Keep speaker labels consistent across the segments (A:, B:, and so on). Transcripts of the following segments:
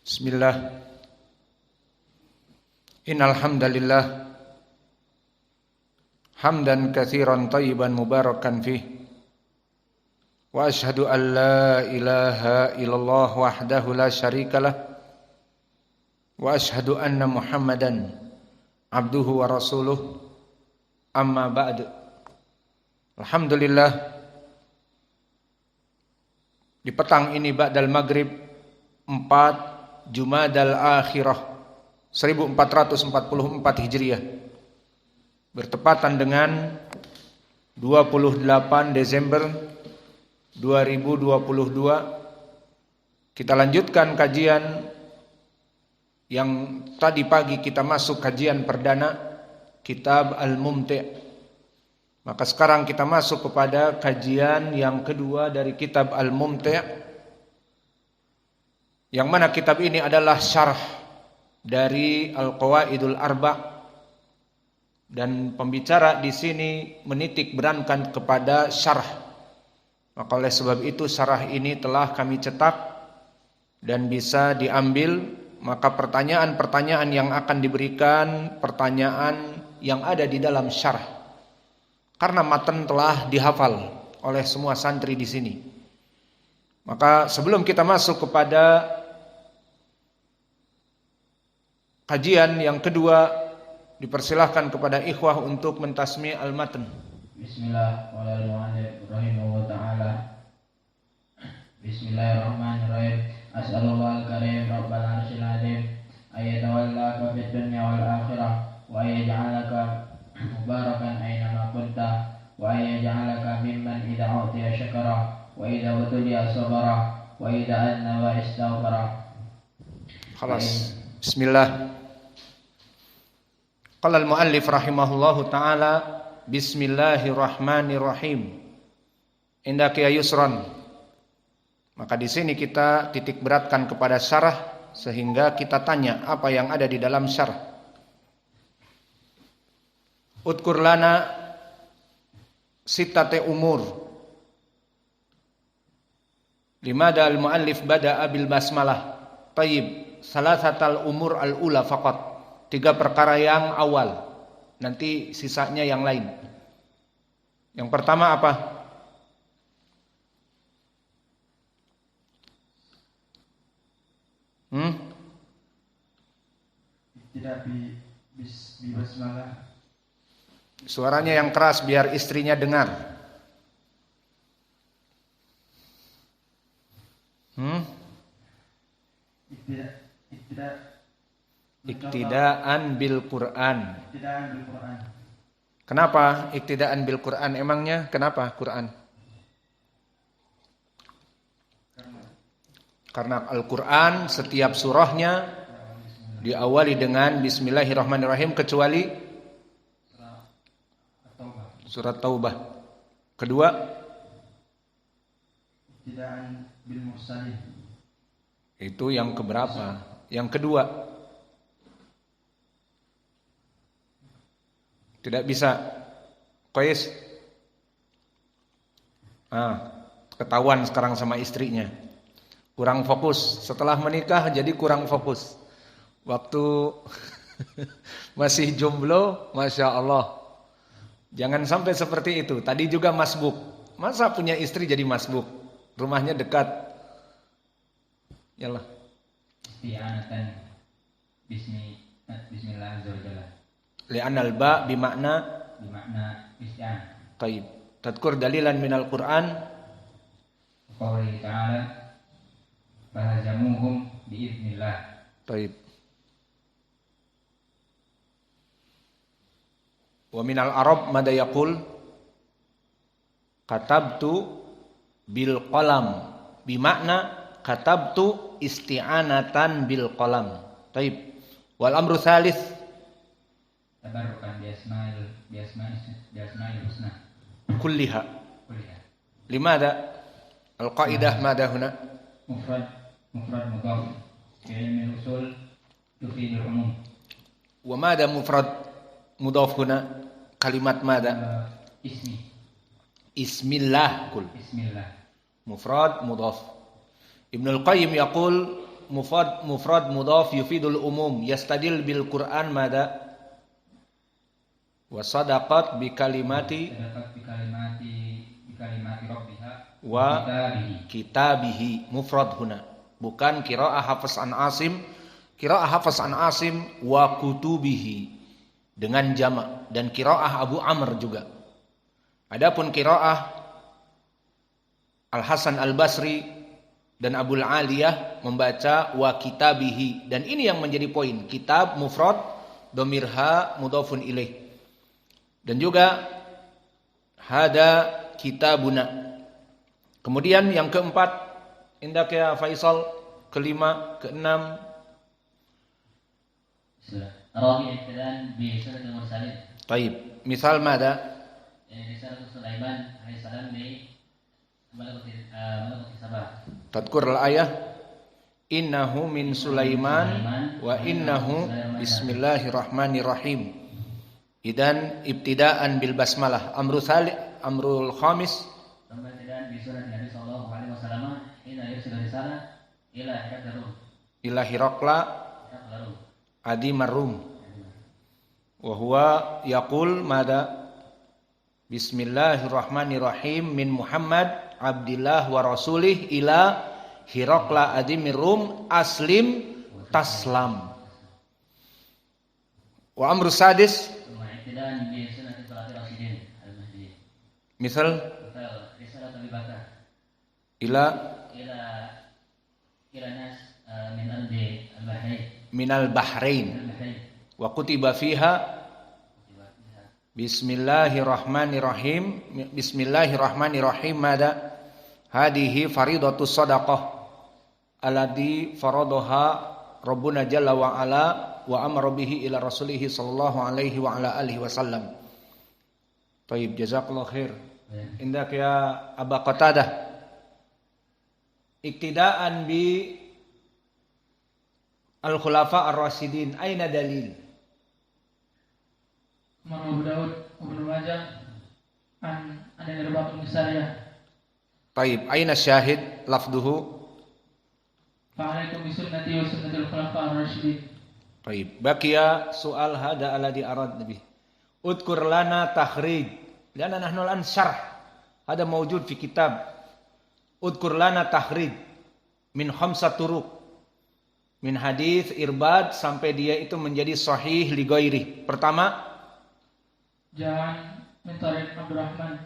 A: Bismillah. Innal hamdalillah hamdan katsiran thayyiban mubarakan fih. Wa asyhadu an la ilaha illallah wahdahu la syarikalah. Wa asyhadu anna Muhammadan abduhu wa rasuluh. Amma ba'du. Alhamdulillah, di petang ini ba'dal maghrib 4 Jumadal Akhirah 1444 Hijriah bertepatan dengan 28 Desember 2022. Kita lanjutkan kajian yang tadi pagi kita masuk kajian perdana Kitab Al-Mumti'. Maka sekarang kita masuk kepada kajian yang kedua dari Kitab Al-Mumti', yang mana kitab ini adalah syarh dari Al-Qawaidul Arba', dan pembicara di sini menitik berankan kepada syarh. Maka oleh sebab itu syarah ini telah kami cetak dan bisa diambil. Maka pertanyaan-pertanyaan yang akan diberikan pertanyaan yang ada di dalam syarh, karena matan telah dihafal oleh semua santri di sini. Maka sebelum kita masuk kepada kajian yang kedua, dipersilahkan kepada ikhwah untuk mentasmi al-matan.
B: Bismillahirrahmanirrahim. As'alullah al-karim rabbal arsyil azim ayatawallaka fid dunya wal akhirah wa ayaj'alaka mubarakan aynama kunta wa ayaj'alaka mimman idza utiya syakara wa idza utuliya sabara wa idza anna wa istaghfara.
A: Khalas. Bismillah. Qala al-muallif rahimahullahu ta'ala, bismillahirrahmanirrahim. Indaka ya yusran. Maka di sini kita titik beratkan kepada syarah, sehingga kita tanya apa yang ada di dalam syarah. Udkur lana sittate umur. Limada al-muallif bada'a bil basmalah. Tayyib, salasatal umur al-ula faqat. 3 perkara yang awal. Nanti sisanya yang lain. Yang pertama apa?
B: Tidak basmalah.
A: Suaranya yang keras biar istrinya dengar. Iktidaan bil Quran. Kenapa iktidaan bil Quran? Emangnya kenapa Quran? Karena Al-Quran setiap surahnya diawali dengan Bismillahirrahmanirrahim, kecuali surat Taubah. Kedua,
B: iktidaan bil mursalin.
A: Itu yang keberapa? Yang kedua. Tidak bisa. Qais. Ketahuan sekarang sama istrinya. Kurang fokus. Setelah menikah jadi kurang fokus. Waktu masih jomblo, Masya Allah. Jangan sampai seperti itu. Tadi juga masbuk. Masa punya istri jadi masbuk? Rumahnya dekat. Yalah.
B: Isti'anatan bismillah azza wa jalla.
A: Li'anal ba bimakna
B: isti'an.
A: Taib. Tadkur dalilan minal Qur'an.
B: Qawli ta'ala fahazamuhum biiznillah.
A: Taib. Wa minal arab mada yaqul katabtu bil qalam bimakna katabtu isti'anatan bil qalam. Taib. Wal amru thalith
B: tabarrukan biasma'il husna
A: kulliha. Limada al-qaidah mada huna?
B: Mufrad mudhaf fi ilmi usul tufidul umum.
A: Wa mada mufrad mudhaf huna? Kalimat mada? Ismillah. Kul.
B: Bismillah.
A: Mufrad mudhaf. Ibnul Qayyim yaqul mufrad mudhaf yufidul umum yastadil bil Qur'an mada wa sadaqat bi kalimati
B: rabbiha
A: wa kitabihi mufrad huna, bukan qiraah Hafs an Asim. Qiraah Hafs an Asim wa kutubihi dengan jamak, dan qiraah Abu Amr juga. Adapun qiraah Al Hasan Al Basri dan Abul Aliyah membaca wa kitabihi, dan ini yang menjadi poin. Kitab mufrad dhamirha mudhafun ilaih, dan juga hada kitabuna. Kemudian yang keempat, indak ya Faisal, kelima, keenam.
B: Rawi ibtidan bi sunnah al-mursalin.
A: Baik, misal mada?
B: Ini Risalah Sulaiman alaihi salam bi malakati sabah.
A: Tadkur al-ayah innahu min Sulaiman wa innahu bismillahirrahmanirrahim. Idan ibtidaan bil basmalah. Amrul khamis.
B: Ibtidaan bi sunnah Nabi sallallahu alaihi wasallam ila yursil risalah ila
A: Hirakla adi marrum. Wa huwa yaqul mada bismillahirrahmanirrahim min Muhammad abdillah wa rasulih ila Hirakla adi marrum aslim taslam. Wa amru sadis misal ila nas min al-Bahrain wa kutiba fiha bismillahirrahmanirrahim mada hadihi faridatus sadaqah alladhi faradaha rabbuna jalla wa ala wa amara bihi ila rasulih sallallahu alaihi wa ala alihi wasallam. Baik, jazakallahu khair. Indak ya Aba Qatadah. Iktidaan bi al-khulafa ar-rasyidin, aina dalil?
B: Abu Daud, Ibnu Majah, an dari Bapak Musariyah.
A: Baik, aina syahid lafduhu?
B: Fa'alaikum bisunnati wa sunnatil khulafa ar-rasyidin.
A: Baik, baqiya soal hada alladhi arad nabi. Udkur lana takhrij. Lana nahnu al syarh. Hada mawjud fi kitab. Udkur lana takhrij min khamsat turuq. Min hadis Irbad sampai dia itu menjadi sahih li ghairi. Pertama,
B: Jalan min tariq Abdurrahman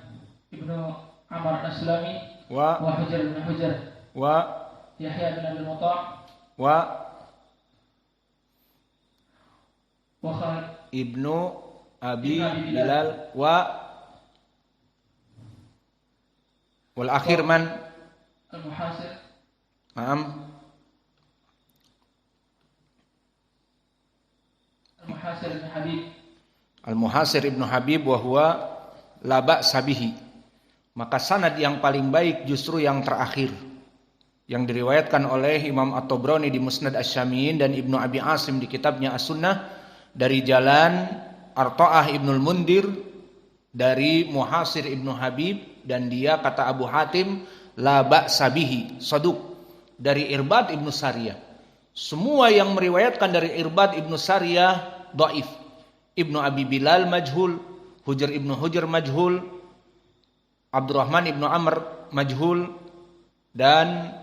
B: Ibnu Amr Aslami
A: wa
B: Hujar bin Hujar
A: wa
B: Yahya bin Abi Muta'
A: wa
B: Khalid
A: Ibnu Abi Bilal wa wal akhir man
B: al-Muhasir.
A: Naam.
B: Al-Muhasir bin Habib.
A: Al-Muhasir Ibnu Habib wa huwa la ba'sa bihi. Maka sanad yang paling baik justru yang terakhir, yang diriwayatkan oleh Imam At-Tabrani di Musnad Asy-Syamiyin dan Ibnu Abi Asim di kitabnya As-Sunnah dari jalan Arta'ah Ibnul Mundir dari Muhasir Ibnu Habib, dan dia kata Abu Hatim la ba'sa bihi saduq dari Irbad Ibnu Sariyah. Semua yang meriwayatkan dari Irbad Ibnu Sariyah dhaif. Ibnu Abi Bilal majhul, Hujar Ibnu Hujar majhul, Abdurrahman Ibnu Amr majhul, dan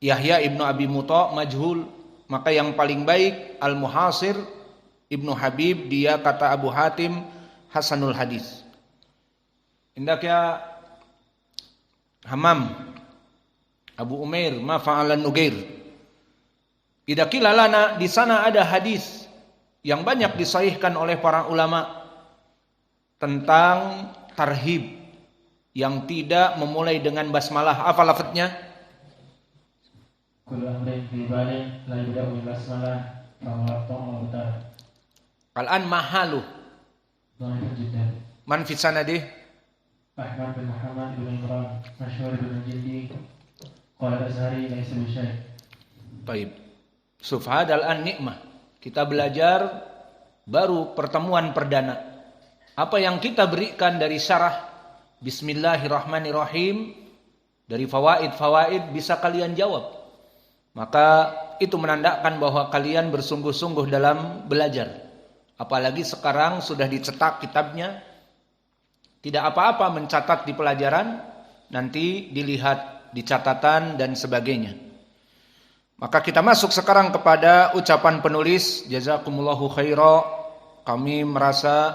A: Yahya Ibnu Abi Muta majhul. Maka yang paling baik Al-Muhasir Ibnu Habib, dia kata Abu Hatim hasanul hadis. Indak ya Hamam Abu Umair ma fa'alan Nugair. Idza qila lana, di sana ada hadis yang banyak disahihkan oleh para ulama tentang tarhib yang tidak memulai dengan basmalah. Apa lafadznya?
B: Kullu amrin fi balin la yubda'u bil basmalah fa huwa ta'awudah.
A: Al-an mahalu
B: Dhaifun jiddan.
A: man fi sanadih?
B: Ahmad bin Muhammad bin Imran Masyhur bin Jindi qala Azhari laysa bi syai'.
A: Baik. Sufhad al-an nikmah. Kita belajar baru pertemuan perdana. Apa yang kita berikan dari syarah Bismillahirrahmanirrahim, dari fawaid-fawaid bisa kalian jawab. Maka itu menandakan bahwa kalian bersungguh-sungguh dalam belajar. Apalagi sekarang sudah dicetak kitabnya. Tidak apa-apa mencatat di pelajaran, nanti dilihat di catatan dan sebagainya. Maka kita masuk sekarang kepada ucapan penulis. Jazakumullahu khaira. Kami merasa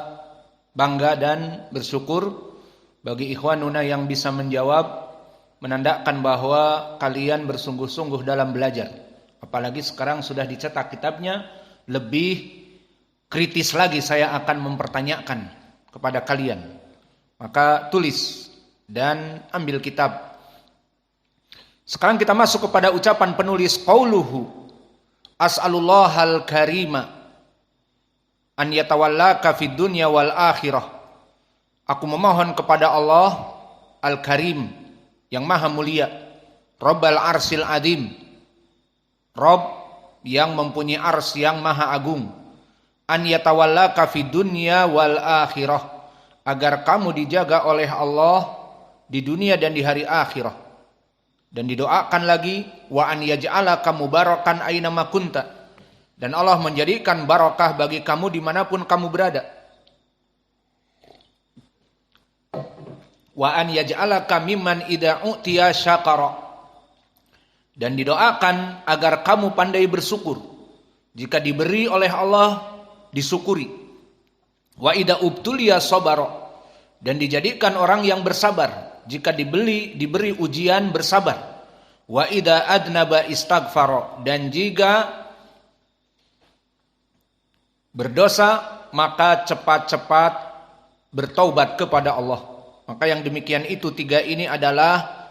A: bangga dan bersyukur bagi ikhwanuna yang bisa menjawab, menandakan bahwa kalian bersungguh-sungguh dalam belajar. Apalagi sekarang sudah dicetak kitabnya, lebih kritis lagi saya akan mempertanyakan kepada kalian. Maka tulis dan ambil kitab. Sekarang kita masuk kepada ucapan penulis, qauluhu as'alullahal karima an yatawallaka fid dunya wal akhirah. Aku memohon kepada Allah Al-Karim yang maha mulia, Rabbal Arsil Adim, Rabb yang mempunyai ars yang maha agung, an yatawallaka fid dunya wal akhirah, agar kamu dijaga oleh Allah di dunia dan di hari akhirah. Dan didoakan lagi, wa an yaj'alaka mubarakan aina ma kunta, dan Allah menjadikan barakah bagi kamu dimanapun kamu berada. Wa an yaj'alaka mimman idza utiya syakara, dan didoakan agar kamu pandai bersyukur jika diberi oleh Allah disyukuri. Wa idza ubtuliya sabara, dan dijadikan orang yang bersabar jika diberi ujian bersabar. Wa idza adnaba istaghfara, dan jika berdosa maka cepat-cepat bertaubat kepada Allah. Maka yang demikian itu, tiga ini adalah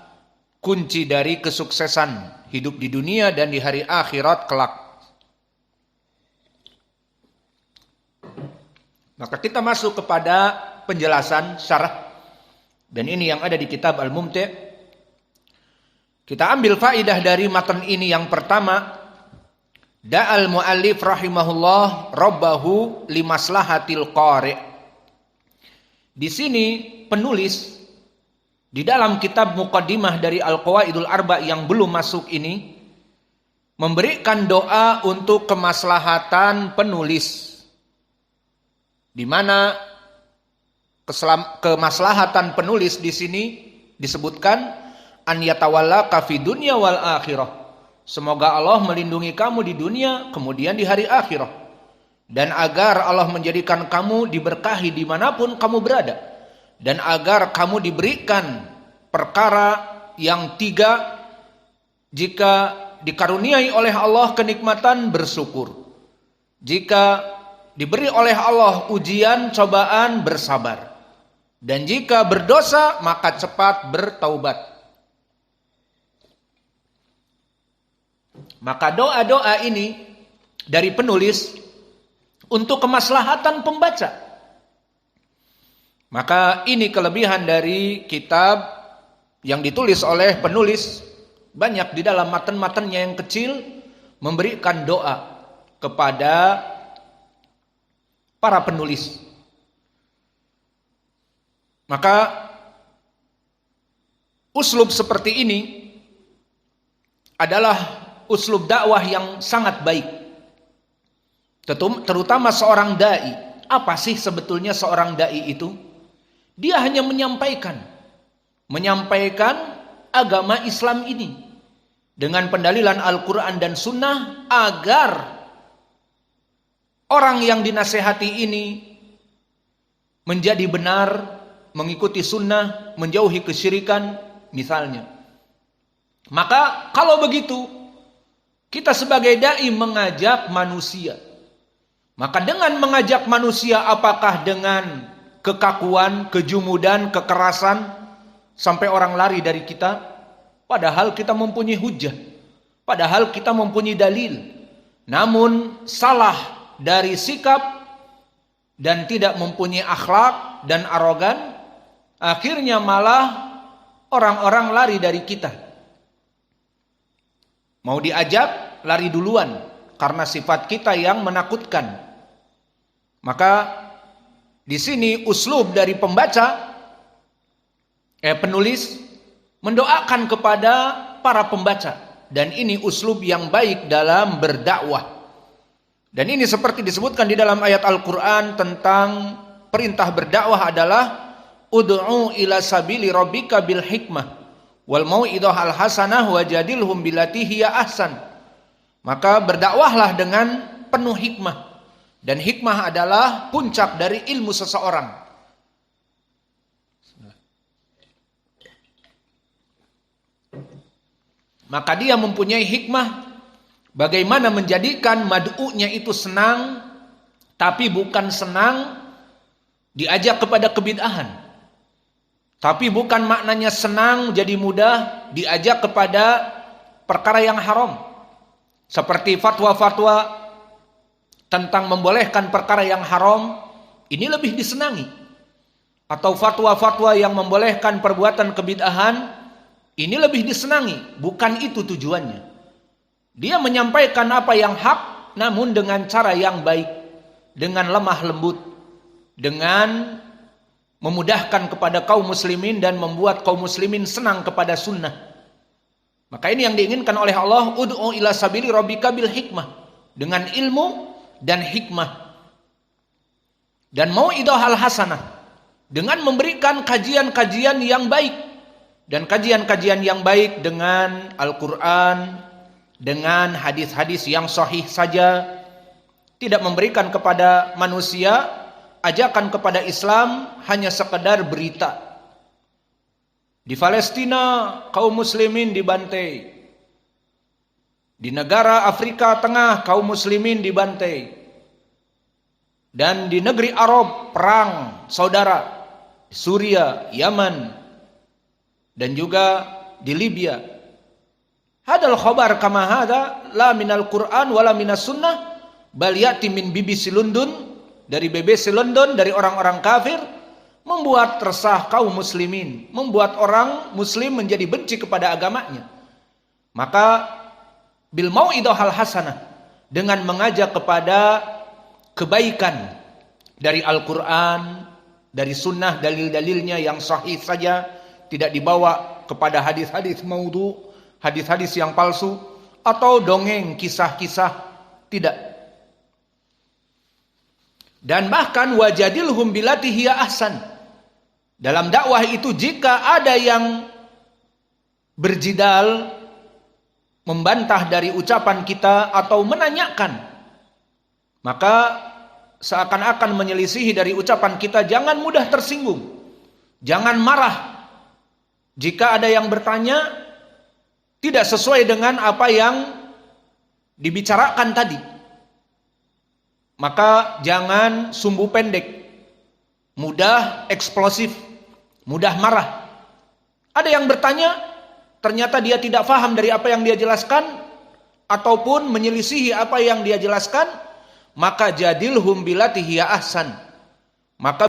A: kunci dari kesuksesan hidup di dunia dan di hari akhirat kelak. Maka kita masuk kepada penjelasan syarah, dan ini yang ada di kitab Al-Mumti'. Kita ambil faidah dari matan ini. Yang pertama, da'al mu'allif rahimahullah rabbahu limaslahatil qari'. Di sini penulis di dalam kitab muqaddimah dari Al-Qawaidul Arba yang belum masuk ini memberikan doa untuk kemaslahatan penulis, di mana kemaslahatan penulis di sini disebutkan an yatawallaka fi dunya wal akhirah. Semoga Allah melindungi kamu di dunia kemudian di hari akhirah, dan agar Allah menjadikan kamu diberkahi dimanapun kamu berada, dan agar kamu diberikan perkara yang tiga. Jika dikaruniai oleh Allah kenikmatan, bersyukur. Jika diberi oleh Allah ujian, cobaan, bersabar. Dan jika berdosa, maka cepat bertaubat. Maka doa-doa ini dari penulis untuk kemaslahatan pembaca. Maka ini kelebihan dari kitab yang ditulis oleh penulis. Banyak di dalam matan-matannya yang kecil memberikan doa kepada para penulis. Maka uslub seperti ini adalah uslub dakwah yang sangat baik, terutama seorang dai. Apa sih sebetulnya seorang dai itu? Dia hanya menyampaikan agama Islam ini dengan pendalilan Al-Quran dan Sunnah, agar orang yang dinasehati ini menjadi benar, mengikuti sunnah, menjauhi kesyirikan misalnya. Maka kalau begitu, kita sebagai dai mengajak manusia. Maka dengan mengajak manusia, apakah dengan kekakuan, kejumudan, kekerasan sampai orang lari dari kita? Padahal kita mempunyai hujah, padahal kita mempunyai dalil. Namun salah dari sikap dan tidak mempunyai akhlak dan arogan, akhirnya malah orang-orang lari dari kita. Mau diajak, lari duluan karena sifat kita yang menakutkan. Maka di sini uslub dari penulis mendoakan kepada para pembaca dan ini uslub yang baik dalam berdakwah. Dan ini seperti disebutkan di dalam ayat Al-Quran tentang perintah berdakwah adalah ud'u ila sabili rabbika bil hikmah wal mau'idhah al hasanah wajadilhum billati hiya ahsan. Maka berdakwahlah dengan penuh hikmah, dan hikmah adalah puncak dari ilmu seseorang. Maka dia mempunyai hikmah bagaimana menjadikan mad'unya itu senang, tapi bukan senang diajak kepada kebid'ahan. Tapi bukan maknanya senang jadi mudah diajak kepada perkara yang haram. Seperti fatwa-fatwa tentang membolehkan perkara yang haram, ini lebih disenangi. Atau fatwa-fatwa yang membolehkan perbuatan kebid'ahan, ini lebih disenangi. Bukan itu tujuannya. Dia menyampaikan apa yang hak, namun dengan cara yang baik, dengan lemah lembut, dengan memudahkan kepada kaum muslimin dan membuat kaum muslimin senang kepada sunnah. Maka ini yang diinginkan oleh Allah, ud'u ila sabili rabbika bil hikmah, dengan ilmu dan hikmah. Dan mau'idhah al hasanah, dengan memberikan kajian-kajian yang baik. Dan kajian-kajian yang baik dengan Al-Quran, dengan hadis-hadis yang sahih saja, tidak memberikan kepada manusia ajakan kepada Islam hanya sekedar berita. Di Palestina kaum muslimin dibantai. Di negara Afrika Tengah kaum muslimin dibantai. Dan di negeri Arab perang saudara, Suria, Yaman, dan juga di Libya. Hadal khabar kama hada la minal Qur'an wala minas sunnah bal ya'ti min BBC London, dari BBC London, dari orang-orang kafir, membuat resah kaum muslimin, membuat orang muslim menjadi benci kepada agamanya. Maka bil mau'idhah al hasanah, dengan mengajak kepada kebaikan dari Al-Quran, dari sunnah, dalil-dalilnya yang sahih saja, tidak dibawa kepada hadis-hadis maudhu, hadis-hadis yang palsu, atau dongeng, kisah-kisah, tidak. Dan bahkan wajadilhum billati hiya ahsan. Dalam dakwah itu jika ada yang berjidal, membantah dari ucapan kita atau menanyakan, maka seakan-akan menyelisihi dari ucapan kita, jangan mudah tersinggung. Jangan marah. Jika ada yang bertanya tidak sesuai dengan apa yang dibicarakan tadi, maka jangan sumbu pendek, mudah eksplosif, mudah marah. Ada yang bertanya, ternyata dia tidak paham dari apa yang dia jelaskan, ataupun menyelisihi apa yang dia jelaskan, maka jadilhum billati hiya ahsan. Maka